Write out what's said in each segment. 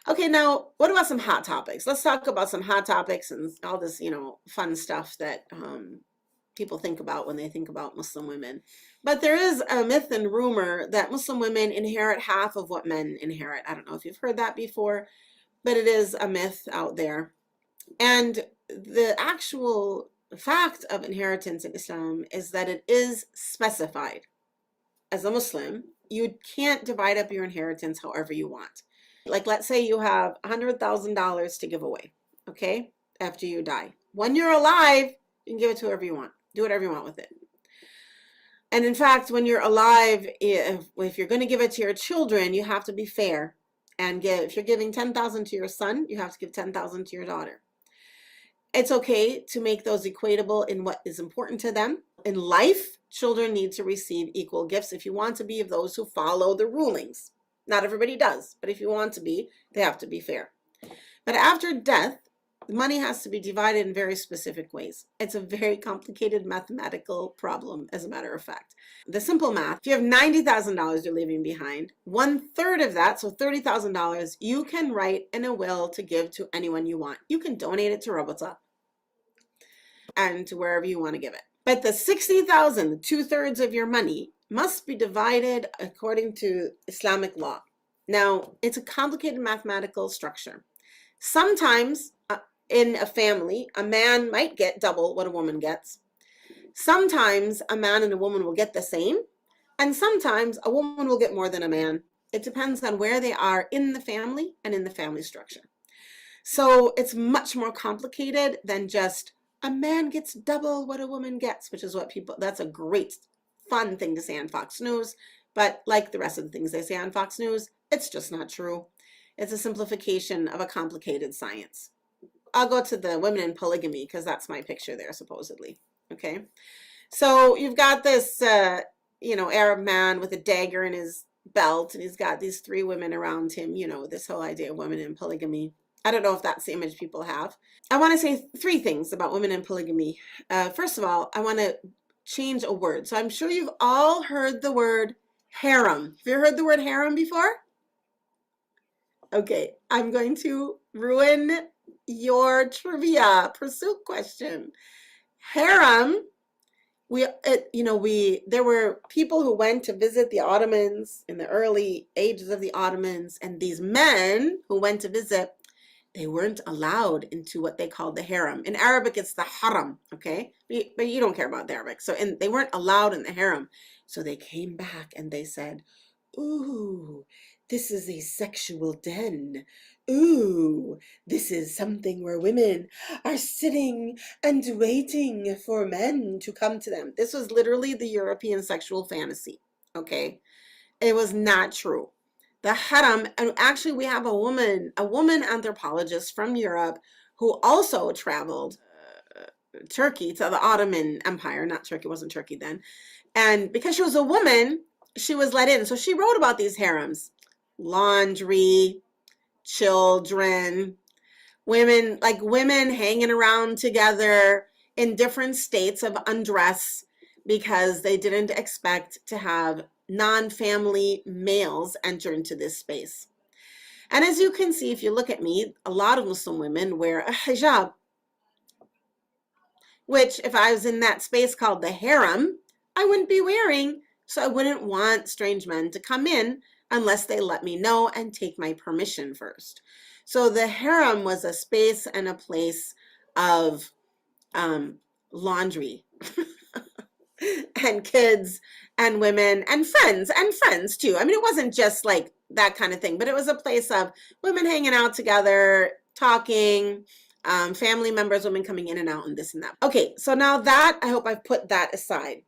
Okay, now what about some hot topics? Let's talk about some hot topics and all this, fun stuff that people think about when they think about Muslim women. But there is a myth and rumor that Muslim women inherit half of what men inherit. I don't know if you've heard that before, but it is a myth out there. And the actual fact of inheritance in Islam is that it is specified. As a Muslim, you can't divide up your inheritance however you want. Like, let's say you have $100,000 to give away, okay, after you die. When you're alive, you can give it to whoever you want. Do whatever you want with it. And in fact, when you're alive, if you're going to give it to your children, you have to be fair and give. If you're giving 10,000 to your son, you have to give 10,000 to your daughter. It's okay to make those equatable in what is important to them. In life, children need to receive equal gifts if you want to be of those who follow the rulings. Not everybody does, but if you want to be, they have to be fair. But after death, the money has to be divided in very specific ways. It's a very complicated mathematical problem, as a matter of fact. The simple math, if you have $90,000 you're leaving behind, 1/3 of that, so $30,000, you can write in a will to give to anyone you want. You can donate it to Rabata and to wherever you want to give it. But the 60,000, 2/3 of your money, must be divided according to Islamic law. Now, it's a complicated mathematical structure. Sometimes in a family, a man might get double what a woman gets. Sometimes a man and a woman will get the same, and sometimes a woman will get more than a man. It depends on where they are in the family and in the family structure. So it's much more complicated than just a man gets double what a woman gets, which is what that's a great fun thing to say on Fox News, but like the rest of the things they say on Fox News, it's just not true. It's a simplification of a complicated science. I'll go to the women in polygamy because that's my picture there, supposedly. Okay, so you've got this, Arab man with a dagger in his belt, and he's got these 3 women around him. This whole idea of women in polygamy. I don't know if that's the image people have. I want to say 3 things about women in polygamy. First of all, I want to change a word. So I'm sure you've all heard the word harem. Have you heard the word harem before? Okay, I'm going to ruin your trivia pursuit question. Harem, there were people who went to visit the Ottomans in the early ages of the Ottomans, and these men who went to visit, they weren't allowed into what they called the harem. In Arabic, it's the haram, okay? But you don't care about the Arabic. And they weren't allowed in the harem. So they came back and they said, ooh, this is a sexual den. Ooh, this is something where women are sitting and waiting for men to come to them. This was literally the European sexual fantasy, okay? It was not true. The harem, and actually we have a woman anthropologist from Europe who also traveled Turkey to the Ottoman Empire. Not Turkey, wasn't Turkey then. And because she was a woman, she was let in. So she wrote about these harems. Laundry, children, women hanging around together in different states of undress because they didn't expect to have non-family males enter into this space. And as you can see, if you look at me, a lot of Muslim women wear a hijab, which if I was in that space called the harem, I wouldn't be wearing. So I wouldn't want strange men to come in unless they let me know and take my permission first. So the harem was a space and a place of laundry and kids and women and friends too. I mean, it wasn't just like that kind of thing, but it was a place of women hanging out together, talking, family members, women coming in and out, and this and that. Okay, so now that, I hope I've put that aside.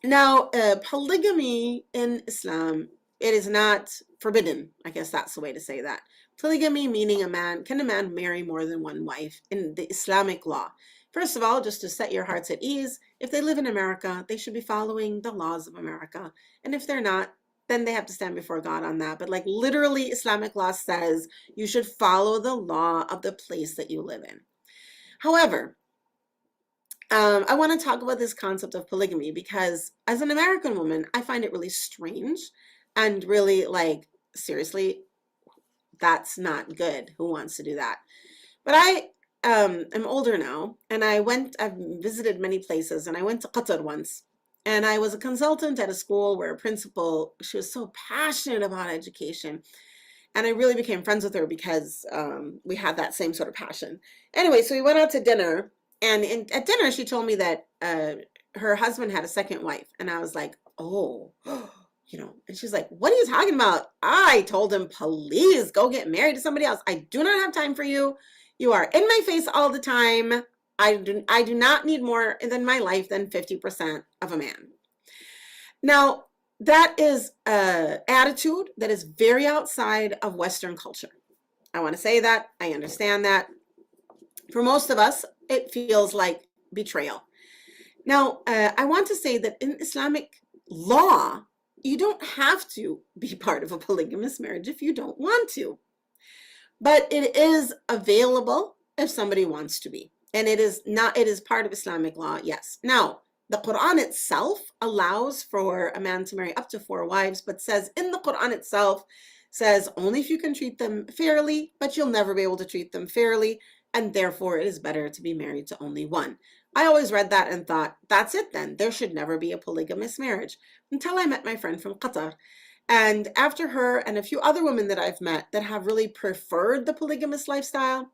Now, polygamy in Islam, it is not forbidden. I guess that's the way to say that. Polygamy meaning can a man marry more than one wife in the Islamic law? First of all, just to set your hearts at ease, if they live in America, they should be following the laws of America. And if they're not, then they have to stand before God on that. But like literally Islamic law says you should follow the law of the place that you live in. However, I want to talk about this concept of polygamy because as an American woman, I find it really strange and really like, seriously, That's not good. Who wants to do that? But I am older now, and I've visited many places, and I went to Qatar once. And I was a consultant at a school where a principal, she was so passionate about education. And I really became friends with her because we had that same sort of passion. Anyway, so we went out to dinner, and at dinner, she told me that her husband had a second wife. And I was like, oh, and she's like, what are you talking about? I told him, please go get married to somebody else. I do not have time for you. You are in my face all the time. I do not need more in my life than 50% of a man. Now, that is an attitude that is very outside of Western culture. I want to say that. I understand that. For most of us, it feels like betrayal. Now, I want to say that in Islamic law, you don't have to be part of a polygamous marriage if you don't want to. But it is available if somebody wants to be. And it is part of Islamic law, yes. Now, the Quran itself allows for a man to marry up to 4 wives, but says in the Quran itself, says only if you can treat them fairly, but you'll never be able to treat them fairly, and therefore it is better to be married to only one. I always read that and thought, that's it then. There should never be a polygamous marriage, until I met my friend from Qatar. And after her and a few other women that I've met that have really preferred the polygamous lifestyle,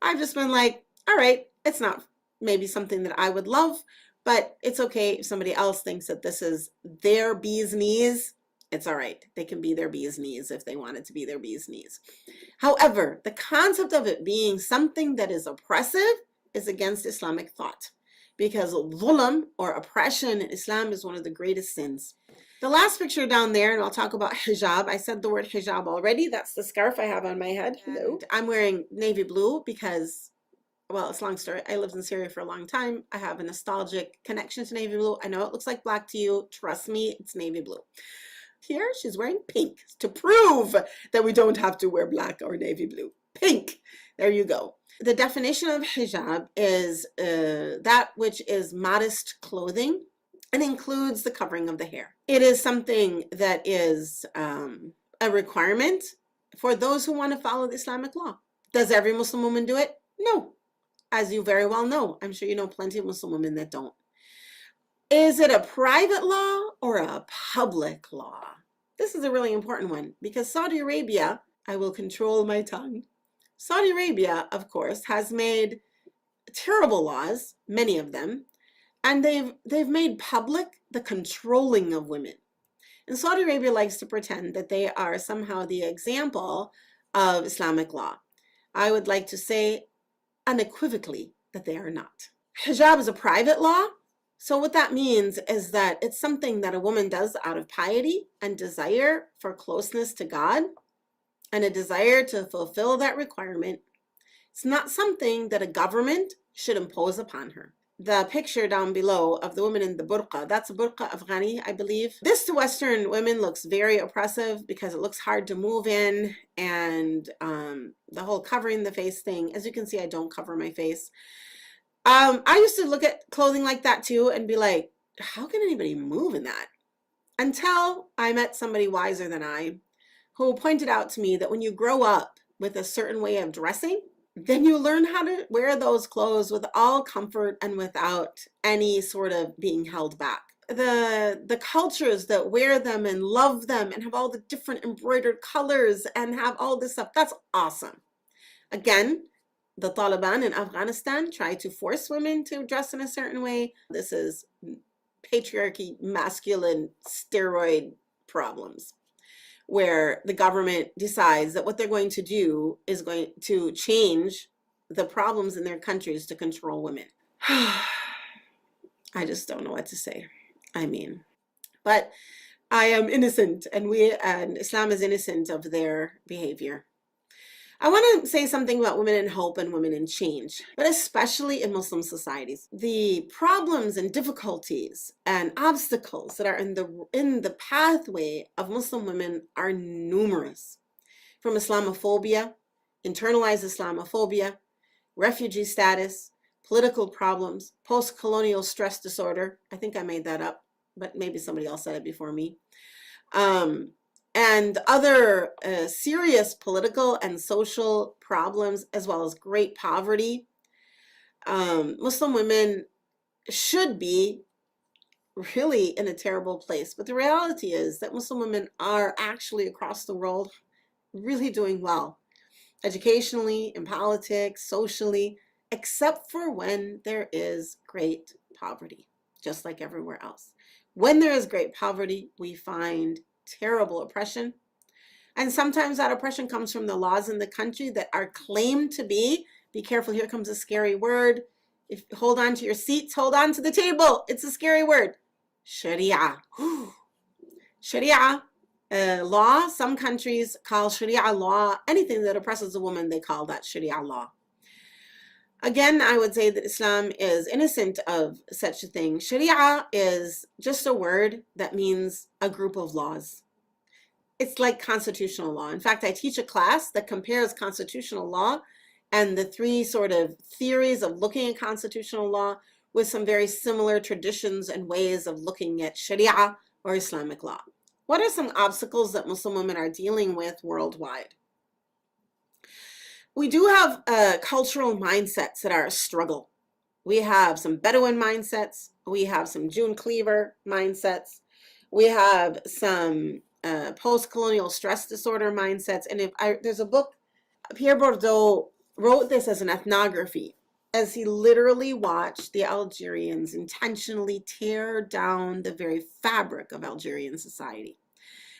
I've just been like, all right, it's not maybe something that I would love, but it's okay if somebody else thinks that this is their bee's knees. It's all right. They can be their bee's knees if they want it to be their bee's knees. However, the concept of it being something that is oppressive is against Islamic thought, because dhulam, or oppression, in Islam is one of the greatest sins. The last picture down there, and I'll talk about hijab. I said the word hijab already. That's the scarf I have on my head. Hello. I'm wearing navy blue because, well, it's a long story. I lived in Syria for a long time. I have a nostalgic connection to navy blue. I know it looks like black to you. Trust me, it's navy blue. Here, she's wearing pink to prove that we don't have to wear black or navy blue. Pink. There you go. The definition of hijab is that which is modest clothing and includes the covering of the hair. It is something that is a requirement for those who want to follow the Islamic law. Does every Muslim woman do it? No. As you very well know. I'm sure you know plenty of Muslim women that don't. Is it a private law or a public law? This is a really important one because Saudi Arabia, I will control my tongue. Saudi Arabia, of course, has made terrible laws, many of them, and they've made public the controlling of women. And Saudi Arabia likes to pretend that they are somehow the example of Islamic law. I would like to say unequivocally that they are not. Hijab is a private law. So what that means is that it's something that a woman does out of piety and desire for closeness to God and a desire to fulfill that requirement. It's not something that a government should impose upon her. The picture down below of the woman in the burqa, that's a burqa Afghani, I believe. This to Western women looks very oppressive because it looks hard to move in, and the whole covering the face thing. As you can see, I don't cover my face. I used to look at clothing like that too and be like, how can anybody move in that? Until I met somebody wiser than I, who pointed out to me that when you grow up with a certain way of dressing, then you learn how to wear those clothes with all comfort and without any sort of being held back. The cultures that wear them and love them and have all the different embroidered colors and have all this stuff, that's awesome. Again, the Taliban in Afghanistan try to force women to dress in a certain way. This is patriarchy, masculine steroid problems, where the government decides that what they're going to do is going to change the problems in their countries to control women. I just don't know what to say. I mean, but I am innocent, and Islam is innocent of their behavior. I want to say something about women in hope and women in change, but especially in Muslim societies. The problems and difficulties and obstacles that are in the pathway of Muslim women are numerous. From Islamophobia, internalized Islamophobia, refugee status, political problems, post-colonial stress disorder. I think I made that up, but maybe somebody else said it before me. and other serious political and social problems, as well as great poverty. Muslim women should be really in a terrible place. But the reality is that Muslim women are actually across the world really doing well, educationally, in politics, socially, except for when there is great poverty, just like everywhere else. When there is great poverty, we find terrible oppression. And sometimes that oppression comes from the laws in the country that are claimed to be careful, here comes a scary word. If hold on to your seats, hold on to the table. It's a scary word. Sharia. Sharia law, some countries call Sharia law anything that oppresses a woman, they call that Sharia law. Again, I would say that Islam is innocent of such a thing. Sharia is just a word that means a group of laws. It's like constitutional law. In fact, I teach a class that compares constitutional law and the three sort of theories of looking at constitutional law with some very similar traditions and ways of looking at Sharia or Islamic law. What are some obstacles that Muslim women are dealing with worldwide? We do have cultural mindsets that are a struggle. We have some Bedouin mindsets. We have some June Cleaver mindsets. We have some post-colonial stress disorder mindsets. And there's a book, Pierre Bourdieu wrote this as an ethnography, as he literally watched the Algerians intentionally tear down the very fabric of Algerian society.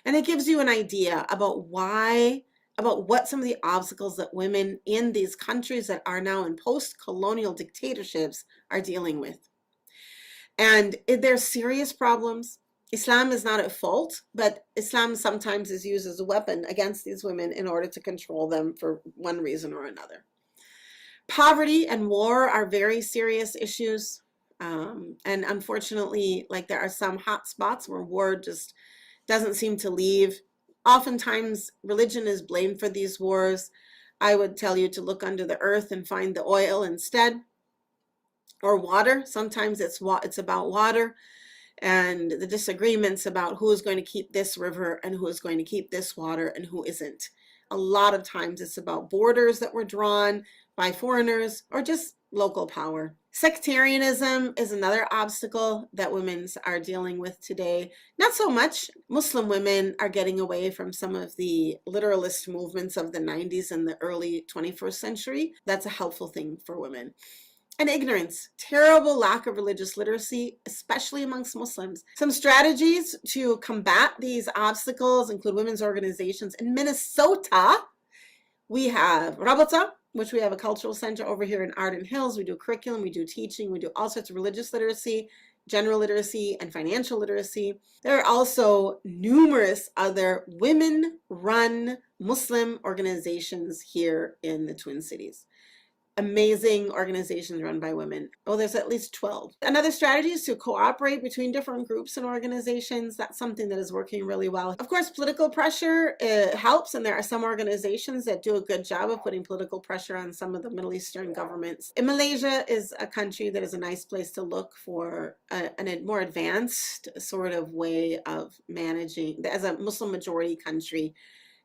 And it gives you an idea about what some of the obstacles that women in these countries that are now in post-colonial dictatorships are dealing with. And they're serious problems. Islam is not at fault, but Islam sometimes is used as a weapon against these women in order to control them for one reason or another. Poverty and war are very serious issues. And unfortunately, like there are some hot spots where war just doesn't seem to leave. Oftentimes, religion is blamed for these wars. I would tell you to look under the earth and find the oil instead, or water. Sometimes it's about water and the disagreements about who is going to keep this river and who is going to keep this water and who isn't. A lot of times it's about borders that were drawn by foreigners or just local power. Sectarianism is another obstacle that women are dealing with today. Not so much. Muslim women are getting away from some of the literalist movements of the 90s and the early 21st century. That's a helpful thing for women. And ignorance, terrible lack of religious literacy, especially amongst Muslims. Some strategies to combat these obstacles include women's organizations. In Minnesota, we have Rabata, which we have a cultural center over here in Arden Hills. We do curriculum, we do teaching, we do all sorts of religious literacy, general literacy, and financial literacy. There are also numerous other women-run Muslim organizations here in the Twin Cities. Amazing organizations run by women. Oh, there's at least 12. Another strategy is to cooperate between different groups and organizations. That's something that is working really well. Of course, political pressure helps, and there are some organizations that do a good job of putting political pressure on some of the Middle Eastern governments. In Malaysia is a country that is a nice place to look for a more advanced sort of way of managing, as a Muslim majority country,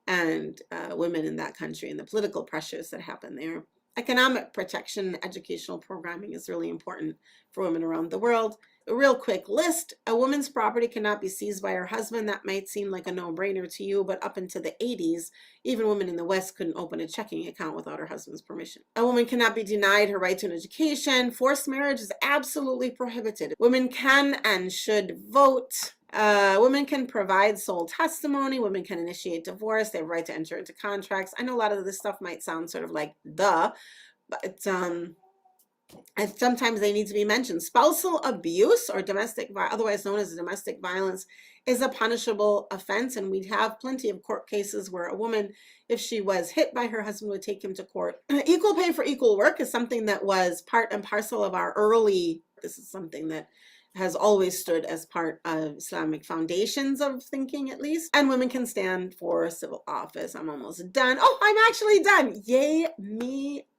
and women in that country and the political pressures that happen there. Economic protection, educational programming is really important for women around the world. A real quick list: a woman's property cannot be seized by her husband. That might seem like a no-brainer to you, but up into the 80s, even women in the West couldn't open a checking account without her husband's permission. A woman cannot be denied her right to an education. Forced marriage is absolutely prohibited. Women can and should vote. Women can provide sole testimony. Women can initiate divorce. They have right to enter into contracts. I know a lot of this stuff might sound sort of like but and sometimes they need to be mentioned. Spousal abuse, or otherwise known as domestic violence, is a punishable offense, and we have plenty of court cases where a woman, if she was hit by her husband, would take him to court. Equal pay for equal work is something that was part and parcel of our early. This is something that has always stood as part of Islamic foundations of thinking, at least. And women can stand for civil office. I'm almost done. Oh, I'm actually done. Yay me.